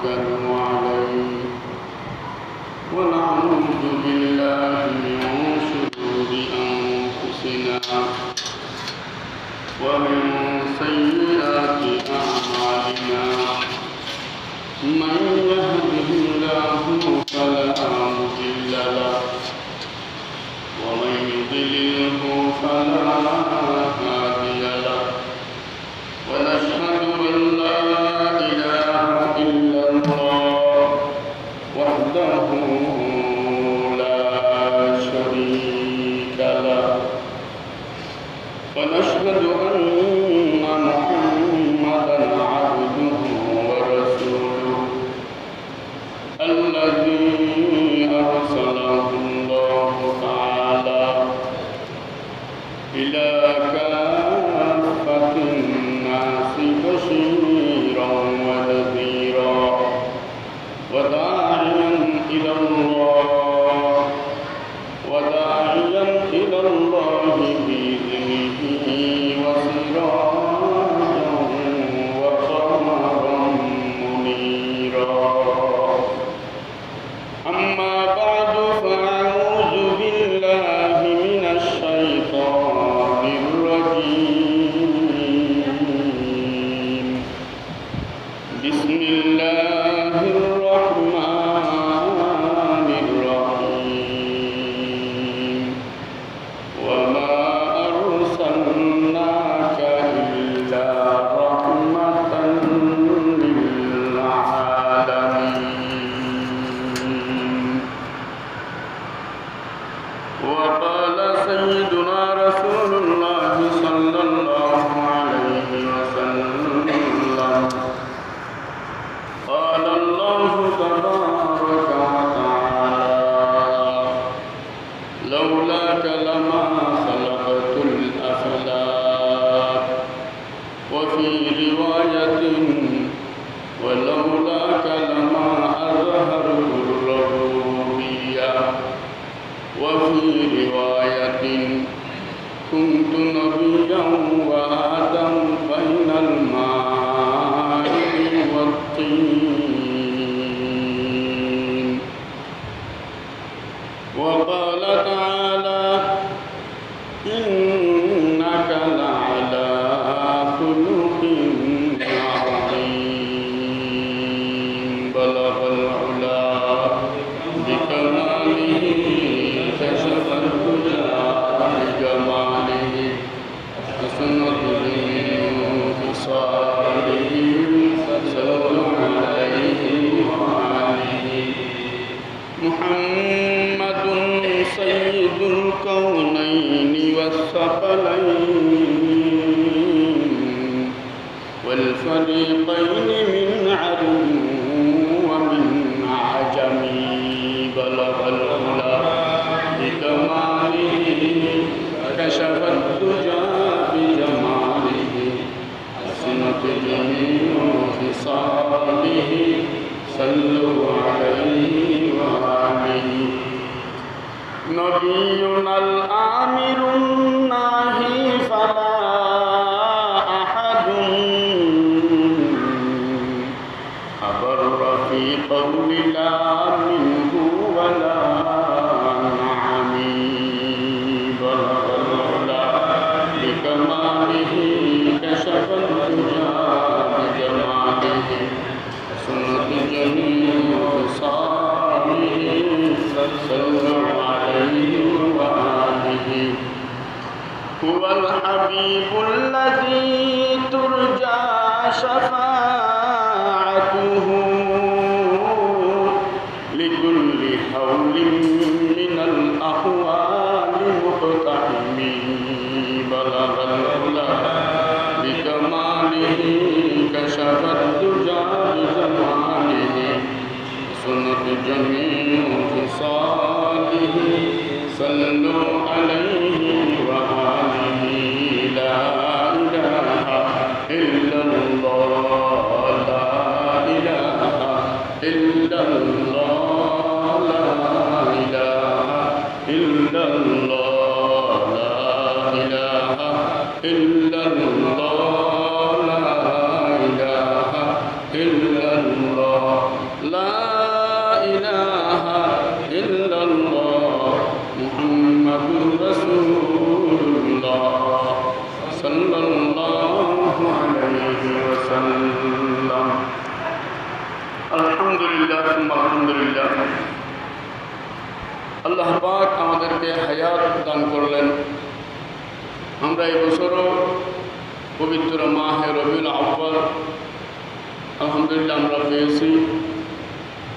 نتوكل عليه ونعوذ بالله من شرور أنفسنا ومن سيئات أعمالنا من يهده الله فلا مضل له ومن يضلله فلا هادي له ونشهد أن لا إله إلا الله وحده لا شريك له ونشهد أن محمدا عبده ورسوله الذي أرسله الله تعالى إلى كافة الناس بشيرا ونذيرا وداعيا إلى الله بإذنه وسراجا وقمرا منيرا أما بعد فأعوذ بالله من الشيطان الرجيم بسم الله الرحمن الرحيم وما أرسلناك إلا رحمة للعالمين وقال سيدنا رسول الله صلى الله عليه وسلم قال الله تبارك وتعالى لولاك لما خلقت الأفلاك وفي رواية ولولاك لما أظهرت الربوبية وفي رواية كنت نبيا وآدم بين الماء والطين وقال تعالى إنك لعلى خلق عظيم بلغ العلا بكماله كشف الهدى بجماله حسنت به خصاله صلوا عليه وآله محمد سيد الكونين والثقلين والفريقين من عدو ومن عجم بلغ العلا بكماله كشف الدجى بجماله حسنت جميع خصاله صلوا عليه وآله نبينا الآمر الناهي فلا أحد أبر في قول لا منه ولا نعم بلغ العلا بكماله كشف الدجى بجماله سنة جميع خصاله صلوا عليه وآله هو الحبيب الذي ترجى شفاعته لكل حول من الأحوال مقتحم بلغ العلا بكماله كشف الدجى بجماله سنة جميع خصاله صلوا عليه وآله لا إله إلا الله লা ইলাহা ইল্লাল্লাহ মুহাম্মাদুর রাসূলুল্লাহ সাল্লাল্লাহু আলাইহি ওয়াসাল্লাম। আলহামদুলিল্লাহ, আলহামদুলিল্লাহ। আল্লাহ পাক আমাদেরকে হায়াত দান করলেন। আমরা এই বছরও পবিত্র মাহে রবিউল আউয়াল আলহামদুলিল্লাহ আমরা পেয়েছি।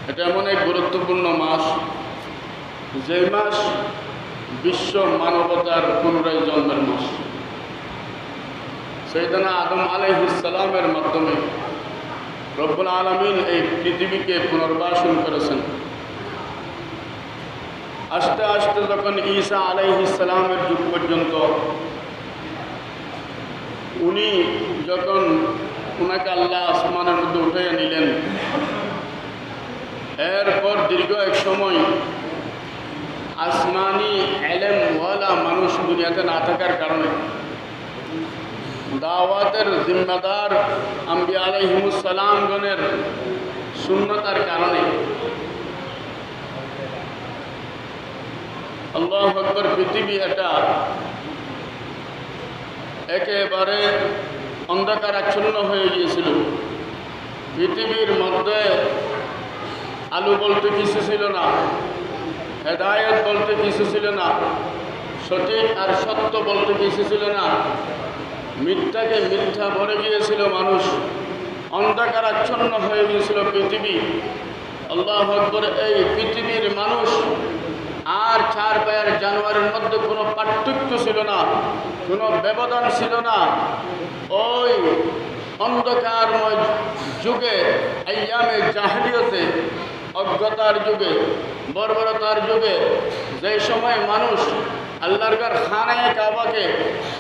এটা এমন এক গুরুত্বপূর্ণ মাস, যে মাস বিশ্ব মানবতার পুনরায় জন্মের মাস। সাইয়েদনা আদম আলাইহিস সালামের মাধ্যমে রব্বুল আলামিন এই পৃথিবীকে পুনর্বাসন করেছেন। আস্তে আস্তে যখন ঈসা আলাইহিস সালামের যুগ পর্যন্ত উনি যখন ওনাকে আল্লাহ আসমানের মধ্যে উঠাইয়া নিলেন, এরপর দীর্ঘ এক সময় আসমানি এলেমওয়ালা মানুষ দুনিয়াতে না থাকার কারণে দাওয়াতের জিম্মাদার আম্বিয়া আলাইহিমুস সালামগণের শূন্যতার কারণে আল্লাহু আকবার পৃথিবী এটা একেবারে অন্ধকার আচ্ছন্ন হয়ে গিয়েছিল। পৃথিবীর মধ্যে আলো বলতে কিছু ছিল না, হেদায়েত বলতে কিছু ছিল না, সঠিক আর সত্য বলতে কিছু ছিল না। মিথ্যাকে মিথ্যা ভরে গিয়েছিল মানুষ, অন্ধকার আচ্ছন্ন হয়ে গিয়েছিল পৃথিবী। আল্লাহু আকবার, এই পৃথিবীর মানুষ আর চার পায়ের জানোয়ারের মধ্যে কোনো পার্থক্য ছিল না, কোনো ব্যবধান ছিল না। ওই অন্ধকারময় যুগে, আইয়ামে জাহেলিয়তে, অজ্ঞতার যুগে, বর্বরতার যুগে, যে সময় মানুষ আল্লাহর ঘর খানায়ে কাবাকে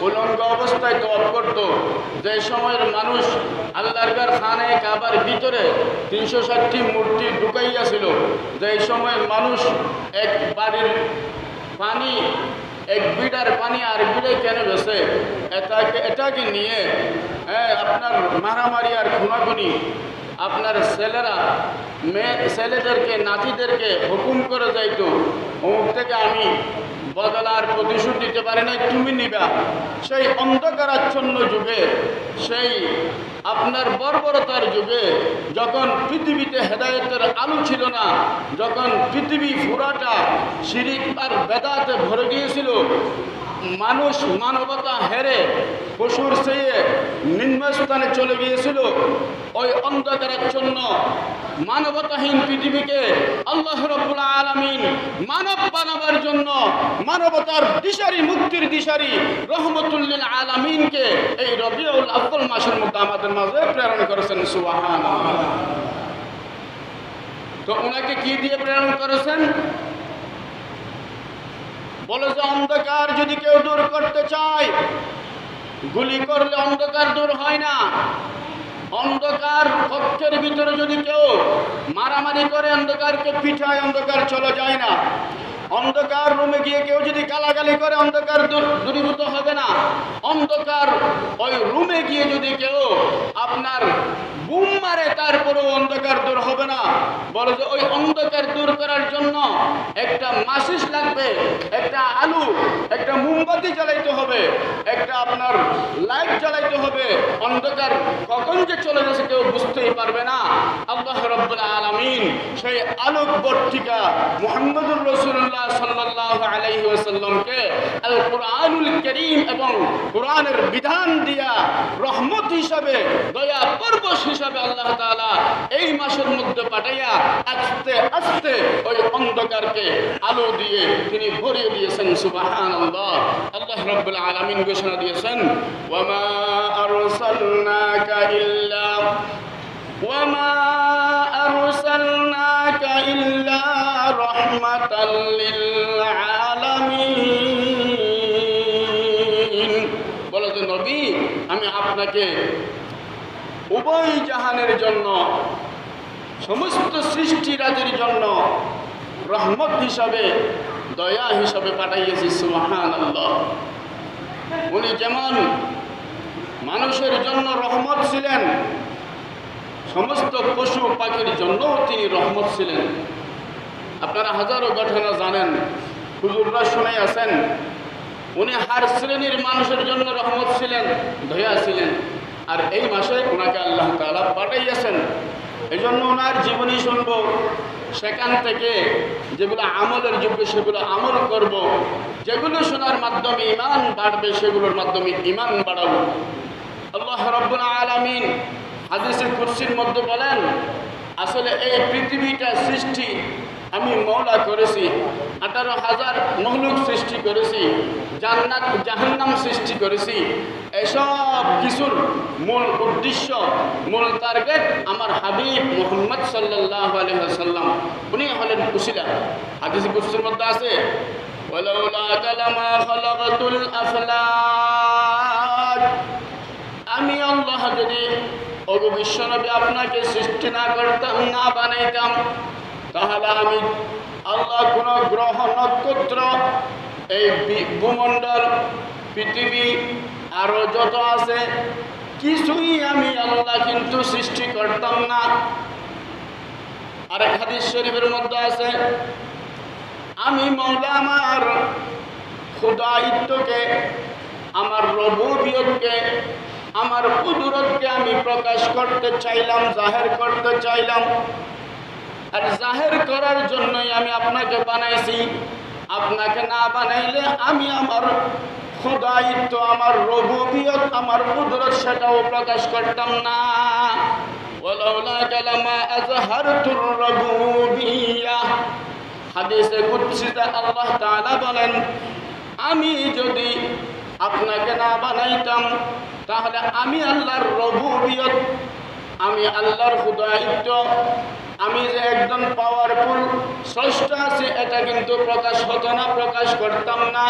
উলঙ্গ অবস্থায় তওয়াফ করত, যে সময়ের মানুষ আল্লাহর ঘর খানায়ে কাবার ভিতরে 360টি মূর্তি ঢুকাইয়াছিল, যে সময়ের মানুষ এক বাড়ির পানি, এক বিড়ার পানি আর বিড়াই কেন বেছে, এটাকে নিয়ে আপনার মারামারি আর খুনাখুনি, আপনার ছেলেরা ছেলেদেরকে নাতিদেরকে হুকুম করে যাইতো, অমুক থেকে আমি বদলার প্রতিশোধ দিতে পারি নাই, তুমি নিবা। সেই অন্ধকারাচ্ছন্ন যুগে, সেই আপনার বর্বরতার যুগে, যখন পৃথিবীতে হেদায়েতের আলো ছিল না, যখন পৃথিবী পুরাটা শিরিক আর বেদাতে ভরে গিয়েছিল, মানুষ মানবতা হেরে পশুর চেয়ে নিম্নস্থানে চলে গিয়েছিল, ওই অন্ধকারাচ্ছন্ন মানবতাহীন পৃথিবীকে আল্লাহ রাব্বুল আলামিন মানব বানাবার জন্য, মানবতার দিশারি, মুক্তির দিশারি রহমতুল লিল আলামিনকে এই রবিউল আউয়াল মাসের মধ্যে আমাদের মাঝে প্রেরণ করেছেন। সুবহানাল্লাহ। তো ওনাকে কি দিয়ে প্রেরণ করেছেন? বলে যে অন্ধকার যদি কেউ দূর করতে চায়, গুলি করলে অন্ধকার দূর হয় না। অন্ধকার কক্ষের ভিতরে যদি কেউ মারামারি করে, অন্ধকারকে পিঠায়, অন্ধকার চলে যায় না। অন্ধকার রুমে গিয়ে কেউ যদি গালাগালি করে, অন্ধকার দূরীভূত হবে না। অন্ধকার ওই রুমে গিয়ে যদি কেউ আপনার বুম মারে, তারপরেও অন্ধকার দূর হবে না। বলে যে ওই অন্ধকার দূর করার জন্য একটা মাচিস লাগবে, একটা আলু, একটা মোমবাতি জ্বালাইতে হবে, একটা আপনার লাইট জ্বালাইতে হবে। অন্ধকার কখন যে চলে গেছে কেউ বুঝতেই পারবে না। আল্লাহ রাব্বুল আলামিন সেই আলোক বর্তিকা মুহাম্মদুর রাসূলুল্লাহ সাল্লাল্লাহু আলাইহি ওয়াসাল্লামকে আল কুরআনুল কারীম এবং কোরআনের বিধান দিয়া রহমত হিসাবে, দয়া পরবশ হিসাবে আল্লাহ তাআলা এই মাসের মধ্যে পাঠাইয়া আস্তে আস্তে ওই অন্ধকারকে আলো দিয়ে তিনি ভরিয়ে দিয়েছেন। সুবহানাল্লাহ। আল্লাহ রাব্বুল আলামিন ঘোষণা দিয়েছেন, ওয়ামা আরসালনাকা ইল্লা রাহমাতাল লিল আলামিন। বলে যে নবী, আমি আপনাকে উভয় জাহানের জন্য, সমস্ত সৃষ্টিরাজির জন্য রহমত হিসাবে, দয়া হিসাবে পাঠাইয়েছি। সুবহানাল্লাহ। উনি যেমন মানুষের জন্য রহমত ছিলেন, সমস্ত পশু পাখির জন্যও তিনি রহমত ছিলেন। আপনারা হাজারো ঘটনা জানেন, হুজুররা শুনে আছেন, উনি হার শ্রেণীর মানুষের জন্য রহমত ছিলেন, দয়া ছিলেন। আর এই মাসে ওনাকে আল্লাহ তাআলা পাঠাইয়াছেন। এই জন্য ওনার জীবনী শুনব, সেখান থেকে যেগুলো আমলের যোগ্য সেগুলো আমল করব, যেগুলো শোনার মাধ্যমে ঈমান বাড়বে সেগুলোর মাধ্যমে ঈমান বাড়াবো। আল্লাহ রাব্বুল আলামিন হাদিসে কুরসির মধ্যে বলেন, আসলে এই পৃথিবীটা সৃষ্টি আমি মওলা করেছি, 18,000 মখলুক সৃষ্টি করেছি, জান্নাত জাহান্নাম সৃষ্টি করেছি। এসব কিছুর মূল উদ্দেশ্য, মূল টার্গেট আমার হাবিব মুহাম্মদ সাল্লাল্লাহু আলাইহি ওয়াসাল্লাম, উনি হলেন উসিলা। হাদিসে কুরসির মধ্যে আছে, ওয়ালাউলা কালামা খালাকাতুল আফলাক, আমি আল্লাহ যদি ওগো বিশ্বনবী আপনাকে সৃষ্টি না করতাম, না বানাইতাম, তাহলে আমি আল্লাহ কোন গ্রহ নক্ষত্র, এই ভূমণ্ডল, পৃথিবী আরো যত আছে কিছুই আমি আল্লাহ কিন্তু সৃষ্টি করতাম না। আরেক হাদিস শরীফের মধ্যে আছে, আমি মওলা আমার খুদায়িত্বকে, আমার রবুবিয়তকে, আমার কুদরতকে আমি প্রকাশ করতে চাইলাম, জাহের করতে চাইলাম। আর জাহের করার জন্যই আমি আপনাকে বানাইছি। আপনাকে না বানাইলে আমি আমার খুদায়িত্ব, আমার রবুবিয়ত, আমার কুদরত সেটাও প্রকাশ করতাম না। ওয়ালাউলা কালামা আযহারতুর রবুবিয়্যাহ, হাদিসে কুদসিতে আল্লাহ তাআলা বলেন, আমি যদি আপনাকে না বানাইতাম তাহলে আমি আল্লাহর রবুবিয়ত, আমি আল্লাহর খুদায়িত্ব, আমি যে একজন পাওয়ারফুল স্রষ্টা আছে এটা কিন্তু প্রকাশ হতো না, প্রকাশ করতাম না।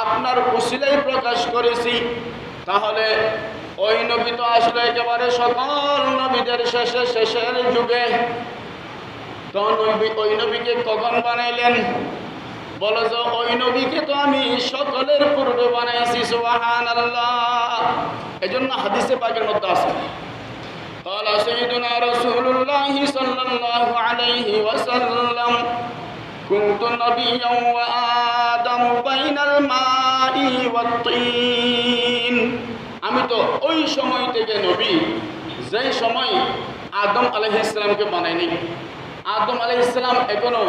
আপনার উসিলাই প্রকাশ করেছি। তাহলে ওই নবী তো আসলে একেবারে সকল নবীদের শেষের যুগে। তো ওই নবীকে কখন বানাইলেন? বলো যে ওই নবীকে তো আমি সকলের পূর্বে বানাইছি। সুবহানাল্লাহ। এজন্য হাদিসে পাকের মধ্যে আছে, قال سيدنا رسول الله صلى الله عليه وسلم كنت نبيا وآدم بين الماء والطين, আমি তো ওই সময় থেকে নবী যেই সময় আদম আলাইহিস সালামকে বানায়নি। আদম আলাইহিস সালাম এখনো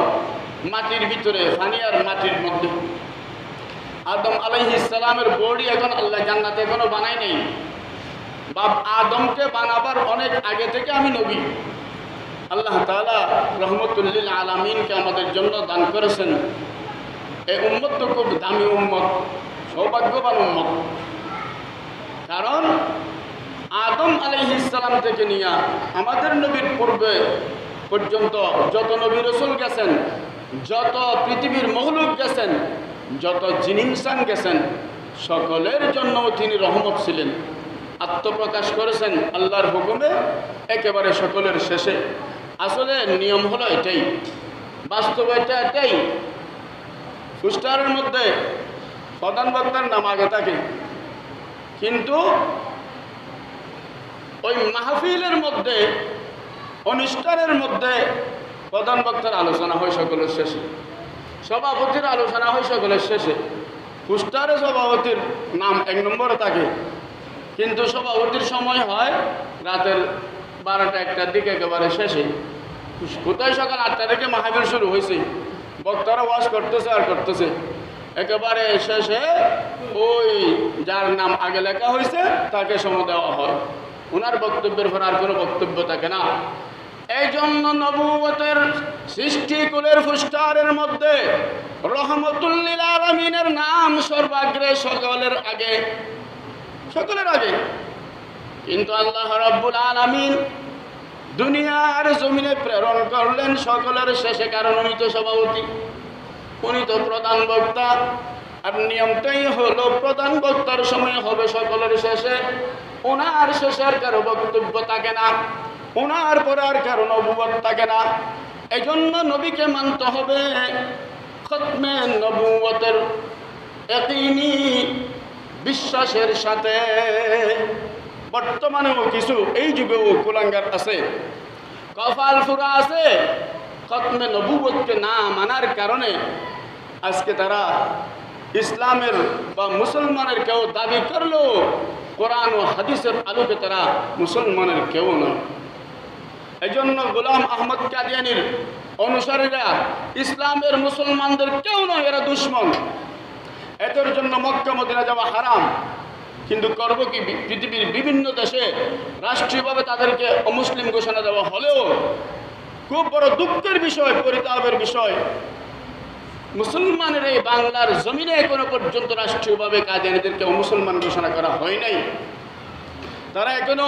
মাটির ভিতরে, ফানিয়ার মাটির মধ্যে। আদম আলাইহিস সালামের বডি এখন আল্লাহ জান্নাতে এখনো বানায় নাই। বাপ আদমকে বানাবার অনেক আগে থেকে আমি নবী। আল্লাহ তাআলা রহমতুল লিল আলামিনকে আমাদের জন্য দান করেছেন। এই উম্মত তো খুব দামি উম্মত, সৌভাগ্যবান উম্মত। কারণ আদম আলাইহিস সালাম থেকে নিয়ে আমাদের নবীর পূর্বে পর্যন্ত যত নবী রাসূল গেছেন, যত পৃথিবীর মখলুক গেছেন, যত জিন ইনসান গেছেন, সকলের জন্য তিনি রহমত ছিলেন। আত্মপ্রকাশ করেছেন আল্লাহর হুকুমে একেবারে সকলের শেষে। আসলে নিয়ম হলো এটাই, বাস্তবতা এটাই। পোস্টারের মধ্যে প্রধান বক্তার নাম আগে থাকে, কিন্তু ওই মাহফিলের মধ্যে, অনুষ্ঠানের মধ্যে প্রধান বক্তার আলোচনা হয় সকলের শেষে, সভাপতির আলোচনা হয় সকলের শেষে। পোস্টারে সভাপতির নাম 1 নম্বরে থাকে, কিন্তু সভাপতির সময় হয় রাতের 12টা-1টার দিকে, একেবারে শেষে। কোথায় সকাল 8টা থেকে মাহফিল শুরু হয়েছে, বক্তারা ওয়াজ করতেছে আর করতেছে, একেবারে শেষে ওই যার নাম আগে লেখা হয়েছে তাকে সময় দেওয়া হয়। ওনার বক্তব্যের পর আর কোনো বক্তব্য থাকে না। এই জন্য নবুয়তের সৃষ্টিকুলের পোস্টারের মধ্যে রহমতুল লিল আলামিনের নাম সর্বাগ্রে, সকলের আগে, সকলের আগে। কিন্তু আল্লাহ রাব্বুল আলামিন দুনিয়ার জমিনে প্রেরণ করলেন সকলের শেষে, কারণ উনি তো সভাপতি, উনি তো প্রধান বক্তা। আর নিয়মটাই হলো প্রধান বক্তার সময় হবে সকলের শেষে, ওনার শেষে আর কারো বক্তব্য থাকে না, ওনার পরে আর কারো নবুয়ত থাকে না। এই জন্য নবীকে মানতে হবে খতমে নবুয়তের ইয়াকিনি বিশ্বাসের সাথে। বর্তমানেও কিছু এই যুগেও কুলাঙ্গার আছে, কপাল ফুরা আছে। খতমে নবুবতকে না মানার কারণে আজকে তারা ইসলামের বা মুসলমানের কেউ দাবি করলেও কোরআন ও হাদিসের আলোকে তারা মুসলমানের কেউ নয়। এজন্য গোলাম আহমদ কাদিয়ানির অনুসারীরা ইসলামের মুসলমানদের কেউ নয়, এরা দুশ্মন। এদের জন্য মক্কা মদিনা যাওয়া হারাম। কিন্তু করব কি, পৃথিবীর বিভিন্ন দেশে রাষ্ট্রীয়ভাবে তাদেরকে অমুসলিম ঘোষণা দেওয়া হলেও খুব বড় দুঃখের বিষয়, পরিতাপের বিষয়, মুসলমানের এই বাংলার জমিনে এখনো পর্যন্ত রাষ্ট্রীয়ভাবে কাদিয়ানীদেরকে অমুসলমান ঘোষণা করা হয় নাই। তারা এখনো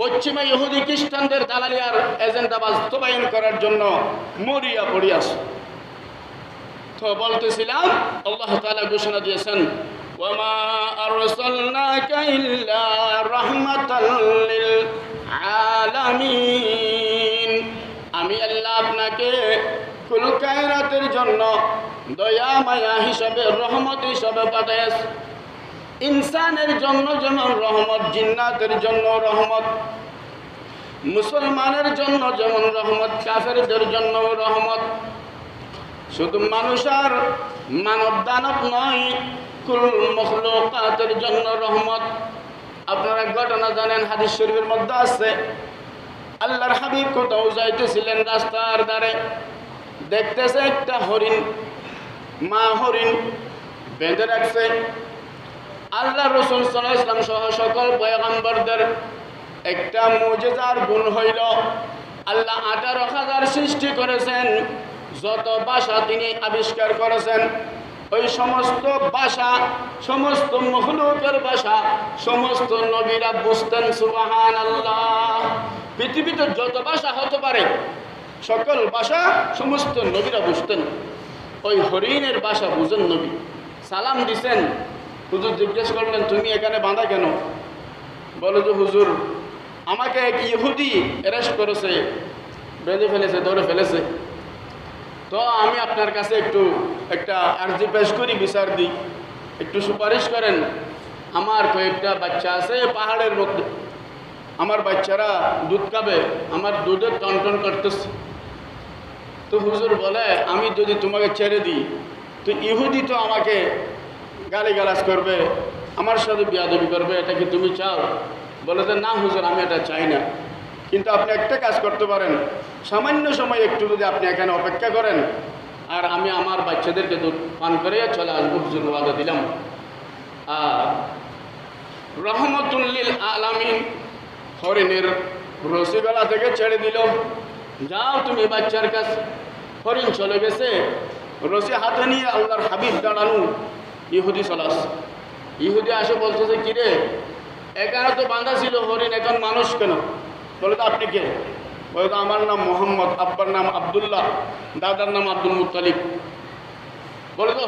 পশ্চিমা ইহুদি খ্রিস্টানদের দালালিয়ার এজেন্ডা বাস্তবায়ন করার জন্য মরিয়া পড়িয়াছে। তো বলতেছিলাম, আল্লাহ তাআলা ঘোষণা দিয়েছেন, ওয়ামা আরসালনাকা ইল্লা রাহমাতাল লিল আলামিন। আমি আল্লাহ আপনাকে কুল কায়নাতের জন্য দয়া মায়া হিসাবে, রহমত হিসাবে পাঠাইছি। ইনসানের জন্য যেমন রহমত, জিন্নাতের জন্য রহমত, মুসলমানের জন্য যেমন রহমত, কাফেরদের জন্য রহমত। শুধু মানুষ আর মানব দানব নয়, কুল মখলুকাতের জন্য রহমত। আপনারা ঘটনা জানেন, হাদিস শরীফের মধ্যে আছে, আল্লাহর হাবিব কোথাও যাইতেছিলেন, রাস্তার ধারে দেখতেছে একটা হরিণ, মা হরিণ বেঁধে রাখছে। আল্লাহ রাসূল সাল্লাল্লাহু আলাইহি ওয়াসাল্লাম সহ সকল পয়গম্বরদের একটা মুজিজার গুণ হইল, আল্লাহ 18,000 সৃষ্টি করেছেন, যত ভাষা তিনি আবিষ্কার করেছেন, ওই সমস্ত ভাষা, সমস্ত মখলুকের ভাষা সমস্ত নবীরা বুঝতেন। সুবহানাল্লাহ। পৃথিবীতে যত ভাষা হতে পারে সকল ভাষা সমস্ত নবীরা বুঝতেন। ওই হরিণের ভাষা বুঝেন নবী। সালাম দিছেন, হুজুর জিজ্ঞেস করলেন, তুমি এখানে বাঁধা কেন? বলে যে হুজুর, আমাকে এক ইহুদি অ্যারেস্ট করেছে, বেঁধে ফেলেছে, ধরে ফেলেছে। তো আমি আপনার কাছে একটা আর্জি পেশ করি, বিচার দিই, একটু সুপারিশ করেন। আমার কয়েকটা বাচ্চা আছে পাহাড়ের মধ্যে, আমার বাচ্চারা দুধ খাবে, আমার দুধের টনটন করতেছে। তো হুজুর বলে, আমি যদি তোমাকে ছেড়ে দিই তো ইহুদি তো আমাকে গালিগালাজ করবে, আমার সাথে বিয়াদবি করবে, এটা কি তুমি চাও? বলে যে না হুজুর, আমি এটা চাই না। কিন্তু আপনি একটা কাজ করতে পারেন, সামান্য সময় একটু যদি আপনি এখানে অপেক্ষা করেন, আর আমি আমার বাচ্চাদেরকে দুধ পান করে চলে আসবো। হুজুর ওয়াদা দিলাম। আর রহমতুল লিল আলামিন হরিণের রসিগলা থেকে ছেড়ে দিল, যাও তুমি বাচ্চার কাছে। হরিণ চলে গেছে, রসি হাতে নিয়ে আল্লাহর হাবিব দাঁড়ানো, ইহুদি চলাস। ইহুদি আসে বলতেছে, কিরে এখানে তো বাঁধা ছিল হরিণ, এখন মানুষ কেন? বলে তো আপনি কে? বলে তো আমার নাম মোহাম্মদ, আব্বার নাম আবদুল্লাহ, দাদার নাম আব্দুল মুত্তালিব। বলে তো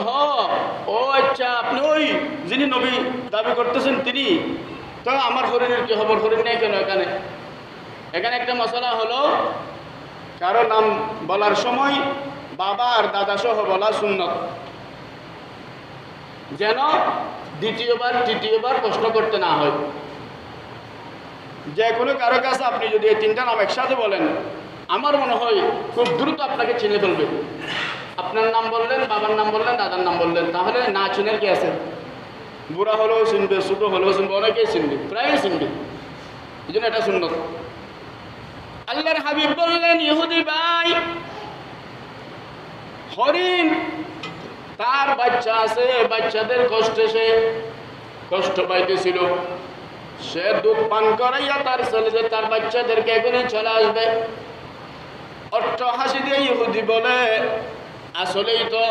ও আচ্ছা, আপনি ওই যিনি নবী দাবি করতেছেন তিনি? তো আমার হরিণের কি খবর? হরিণ নেই কেন এখানে? এখানে একটা মশলা হলো, কারো নাম বলার সময় বাবা আর দাদা সহ বলা সুন্নত, যেন দ্বিতীয়বার তৃতীয়বার প্রশ্ন করতে না হয়। যে কোনো কারো কাছে আপনি যদি এই তিনটা নাম একসাথে বলেন, আমার মনে হয় খুব দ্রুত আপনাকে চিনে ফেলবে। আপনার নাম বললেন, বাবার নাম বললেন, দাদার নাম বললেন, তাহলে না চিনের কি আছে? বুড়া হলেও চিনবে, ছোট হলেও চিনবে, অনেকেই চিনবে, প্রায় চিনবে। এই জন্য এটা সুন্নত। আল্লাহর হাবিব বললেন, ইহুদি ভাই, হরিণ তার বাচ্চা আছে, বাচ্চাদের কষ্টে সে কষ্ট পাইতেছিল, সে দুধ পান করাইয়া তার ছেলেদের, তার বাচ্চাদেরকে এখানে চলে আসবে। অট্ট হাসি দিয়ে ইহুদি বলে, আসলেই তো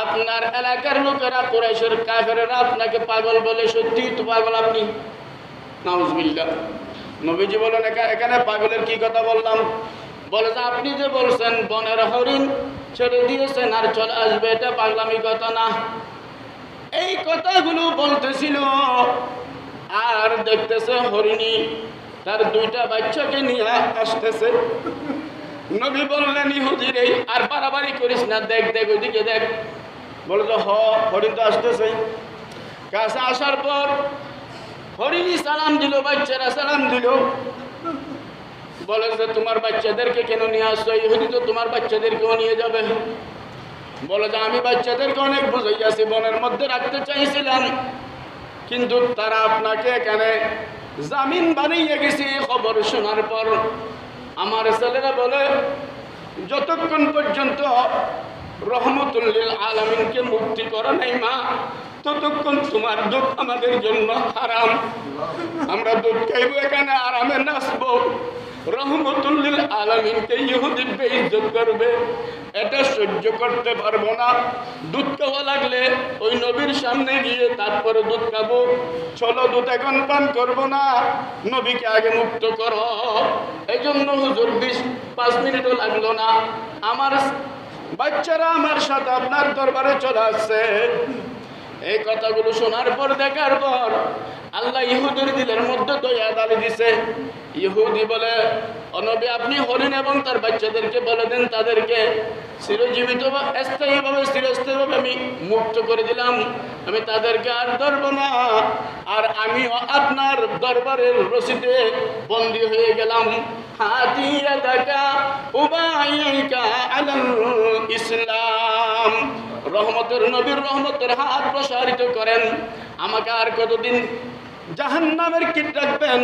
আপনার এলাকার লোকেরা, কুরাইশের কাফেরেরা আপনাকে পাগল বলে, সত্যিই তো পাগল আপনি। নাউজুবিল্লাহ। নবীজি বলেন, এখানে পাগলের কি কথা বললাম? বলে যে আপনি যে বলছেন বনের হরিণ ছেড়ে দিয়েছেন আর চলে আসবে, এটা পাগলামি কথা না। এই কথাগুলো বলতেছিল, আর দেখতেছে হরিণী তার দুইটা বাচ্চাকে নিয়ে আসতেছে। নবী বললেন, ইহুদি রে, আর বাড়াবাড়ি করিস না, দেখ দেখ ওইদিকে দেখ। বলে তো হরিণ তো আসতেছে। কাছে আসার পর হরিণী সালাম দিল, বাচ্চারা সালাম দিল। বলে যে তোমার বাচ্চাদেরকে কেন নিয়ে আসছো? ইহুদি তো তোমার বাচ্চাদেরকেও নিয়ে যাবে। বলে যে আমি বাচ্চাদেরকে অনেক বুঝাইয়াছি, বনের মধ্যে রাখতে চাইছিলাম, কিন্তু তারা আপনাকে এখানে জামিন বানিয়ে গেছে। খবর শোনার পর আমার ছেলেরা বলে যতক্ষণ পর্যন্ত রহমতুল লিল আলামিনকে মুক্তি করা নাই মা, ততক্ষণ তোমার দুধ আমাদের জন্য হারাম। আমরা দুধ খাইব, এখানে আরামে নাচবো। রহমতুল লিল আলামিনকে ইহুদি বেইজ্জত করবে, এটা সহ্য করতে পারবো না। দুধ খাওয়া লাগলে ওই নবীর সামনে গিয়ে তারপরে দুধ খাবো। চলো, দুধ এখন পান করবো না, নবীকে আগে মুক্ত করো। এই জন্য হুজুর 5 মিনিটও লাগলো না, আমার বাচ্চারা আমার সাথে আপনার দরবারে চলে আসছে। এই কথাগুলো শোনার পর, দেখার পর আল্লাহ ইহুদির দিলের মধ্যে দয়া ডালি দিছে। ইহুদি বলে, ও নবী, আপনি হরিণ এবং তার বাচ্চাদেরকে বলে দেন, তাদেরকে চিরজীবিত বা স্থায়ীভাবে চিরস্থায়ীভাবে আমি মুক্ত করে দিলাম, আমি তাদেরকে আর ধরবো না। আর আমিও আপনার দরবারের রশিদে বন্দী হয়ে গেলাম। হাতিয়া দেখা উবাইকা আলাল ইসলাম। রহমতের নবীর রহমতের হাত প্রসারিত করেন। আমাকে আর কতদিন জাহান্নামের কিট রাখবেন?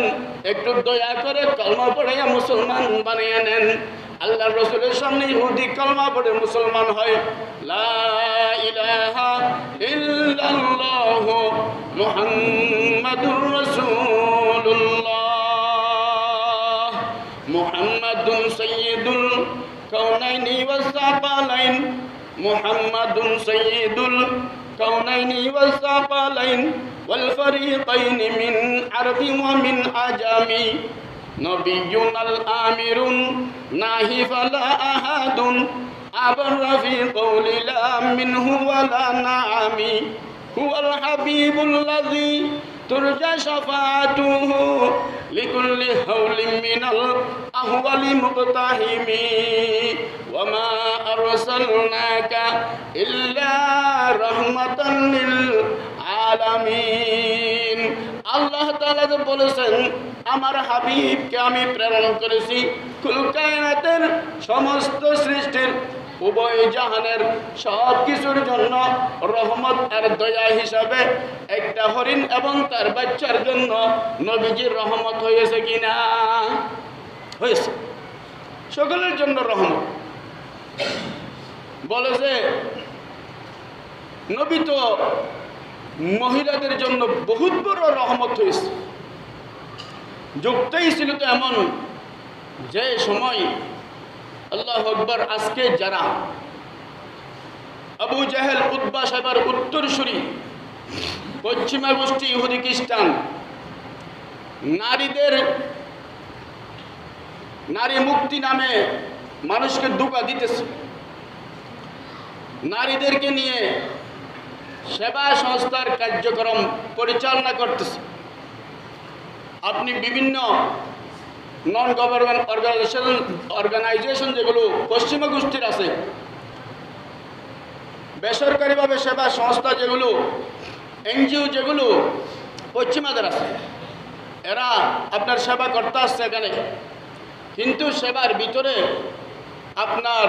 একটু দয়া করে কলমা পড়ে মুসলমান বানিয়ে নেন। আল্লাহর রাসূলের সামনে ইহুদি কলমা পড়ে মুসলমান হয়। লা ইলাহা ইল্লাল্লাহ মুহাম্মাদুর রাসূলুল্লাহ মুহাম্মাদুন সাইয়্যিদুল কাউনাইনি ওয়াস সাকালাইন মুহাম্মাদুন সাইয়্যিদুল কাউনাইনি ওয়াস সাকালাইন ওয়াল ফারিকাইন মিন আরবি ওয়া মিন আজামি নবিয়ুনাল আমিরুন নাহি ফালা আহাদুন আবরা ফি কওলি লা মিনহু ওয়ালা নাআমি হুয়াল হাবিবুল্লাযী তুরজা শাফাআতুহু লিকুল্লি হাওলিন মিনাল আহওয়ালি মুকতাহিমি ওয়া মা আরসালনাকা ইল্লা রাহমাতাল লিল আলামিন। আল্লাহ তাআলা যে বলেছেন আমার হাবিবকে আমি প্রেরণ করেছি কুল কায়নাতের সমস্ত সৃষ্টির উভয় জাহানের সব কিছুর জন্য রহমত আর দয়া হিসাবে একটা হরিণ এবং তার বাচ্চার জন্য নবীজির রহমত হয়েছে কিনা? হয়েছে, সকলের জন্য রহমত। বলে যে নবী তো মহিলাদের জন্য বহুত বড় রহমত হয়েছে। যুগটাই ছিল তো এমন যে সময় আল্লাহু আকবার, আজকে যারা আবু জাহেল উতবা সাহেবের উত্তরসূরি পশ্চিমা গোষ্ঠী ইহুদি খ্রিস্টান নারী মুক্তি নামে মানুষকে ধোঁকা দিতেছে, নারীদেরকে নিয়ে সেবা সংস্থার কার্যক্রম পরিচালনা করতেছে। আপনি বিভিন্ন নন গভর্নমেন্ট অর্গানাইজেশন যেগুলো পশ্চিমা গোষ্ঠীর আছে, বেসরকারিভাবে সেবা সংস্থা যেগুলো, এনজিও যেগুলো পশ্চিমাদের আছে, এরা আপনার সেবা করতে আসছে এখানে, কিন্তু সেবার ভিতরে আপনার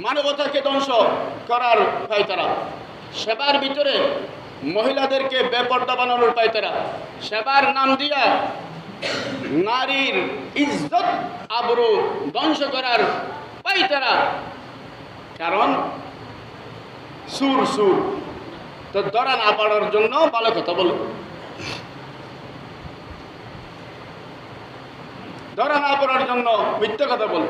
মানবতাকে ধ্বংস করার পায় তারা। সেবার ভিতরে মহিলাদেরকে বেপর্দা বানানোর পায় তারা। সেবার নাম দিয়া নারীর ইজ্জত আবরু ধ্বংস করার পাই তারা। কারণ সুর তো ধরা না পড়ার জন্য ভালো কথা বলো, ধরা না পড়ার জন্য মিথ্যা কথা বলো।